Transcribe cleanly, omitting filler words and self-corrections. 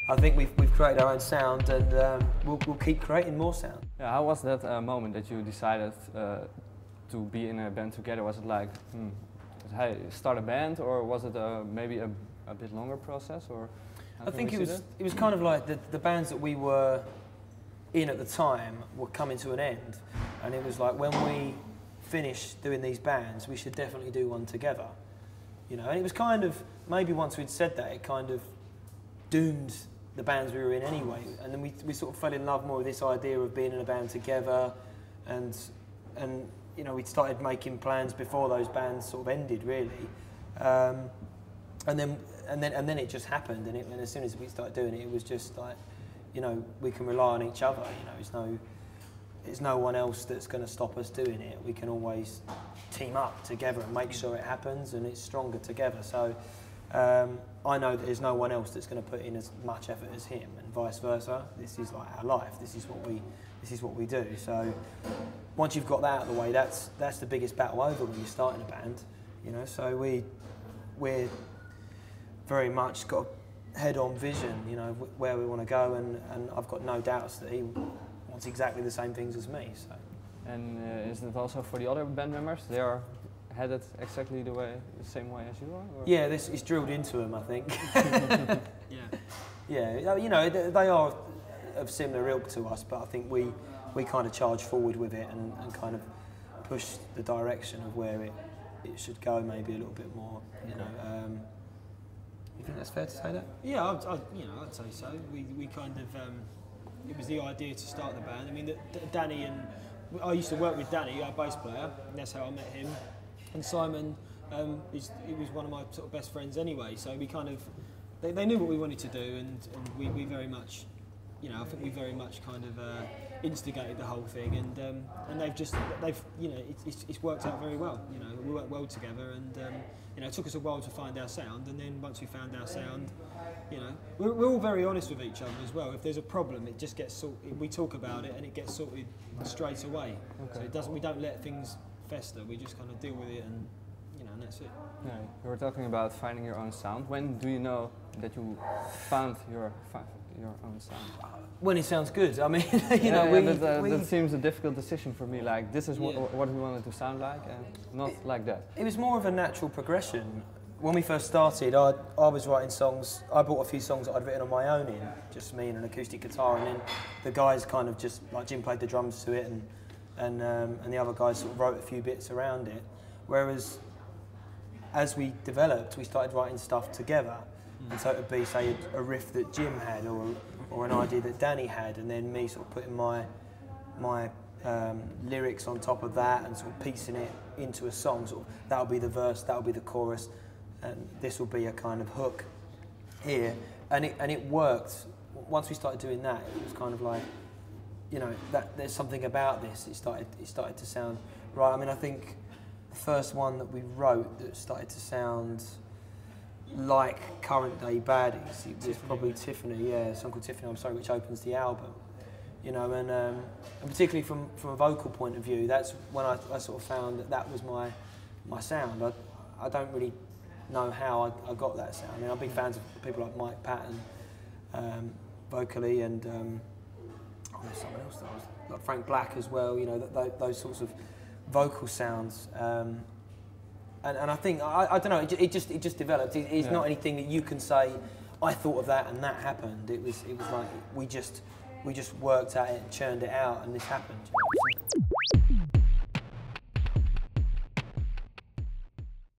I think we've created our own sound, and we'll keep creating more sound. Yeah, how was that moment that you decided to be in a band together? Was it like, hey, start a band, or was it maybe a bit longer process? Or I think it was kind of like the bands that we were in at the time were coming to an end, and it was like, when we finish doing these bands, we should definitely do one together, you know. And it was kind of, maybe once we'd said that, it kind of doomed the bands we were in anyway, and then we sort of fell in love more with this idea of being in a band together, and you know, we'd started making plans before those bands sort of ended, really, and then it just happened, and as soon as we started doing it, it was just like, you know, we can rely on each other, you know. There's no one else that's going to stop us doing it. We can always team up together and make sure it happens, and it's stronger together. So I know that there's no one else that's going to put in as much effort as him, and vice versa. This is like our life. This is what we do. So once you've got that out of the way, that's the biggest battle over when you're starting a band, you know. So we're very much got a head-on vision, you know, where we want to go, and I've got no doubts that he wants exactly the same things as me. So. And is it also for the other band members? They are headed exactly the same way as you are? Or? Yeah, this is drilled into them, I think. Yeah. Yeah, you know, they are of similar ilk to us, but I think we kind of charge forward with it and kind of push the direction of where it should go, maybe a little bit more, you know. You think that's fair to say that? Yeah, I'd say so. We kind of, it was the idea to start the band. I mean, Danny I used to work with Danny, our bass player, and that's how I met him. And Simon, he was one of my sort of best friends anyway, so we kind of, they knew what we wanted to do, and we very much, you know, I think we very much kind of instigated the whole thing, and they've you know, it's worked out very well. You know, we work well together, and you know, it took us a while to find our sound, and then once we found our sound, you know, we're all very honest with each other as well. If there's a problem, it just gets sorted. We talk about it, and it gets sorted straight away. Okay. So we don't let things fester. We just kind of deal with it, and you know, and that's it. Yeah, you were talking about finding your own sound. When do you know that you found your own sound? When it sounds good. I mean, you know, know, that seems a difficult decision for me. Like, this is what we wanted to sound like, and not like that. It was more of a natural progression. When we first started, I was writing songs. I brought a few songs that I'd written on my own in, just me and an acoustic guitar, and then the guys kind of just, like Jim played the drums to it, and the other guys sort of wrote a few bits around it. Whereas, as we developed, we started writing stuff together, and so it would be, say, a riff that Jim had, or an idea that Danny had, and then me sort of putting my lyrics on top of that and sort of piecing it into a song. Sort of, that'll be the verse, that'll be the chorus, and this will be a kind of hook here, and it worked. Once we started doing that, it was kind of like, you know, that there's something about this. It started to sound right. I mean, I think the first one that we wrote that started to sound like current day Baddies, it was probably Tiffany, yeah, a song called Tiffany, I'm Sorry, which opens the album. You know, and particularly from a vocal point of view, that's when I sort of found that was my sound. I don't really know how I got that sound. I mean, I'm big fans of people like Mike Patton, vocally, and there's someone else that was, like Frank Black as well, you know, those sorts of vocal sounds. And I think, I don't know, it just developed. It's not anything that you can say, I thought of that and that happened. It was like we just worked at it and churned it out, and this happened. You know?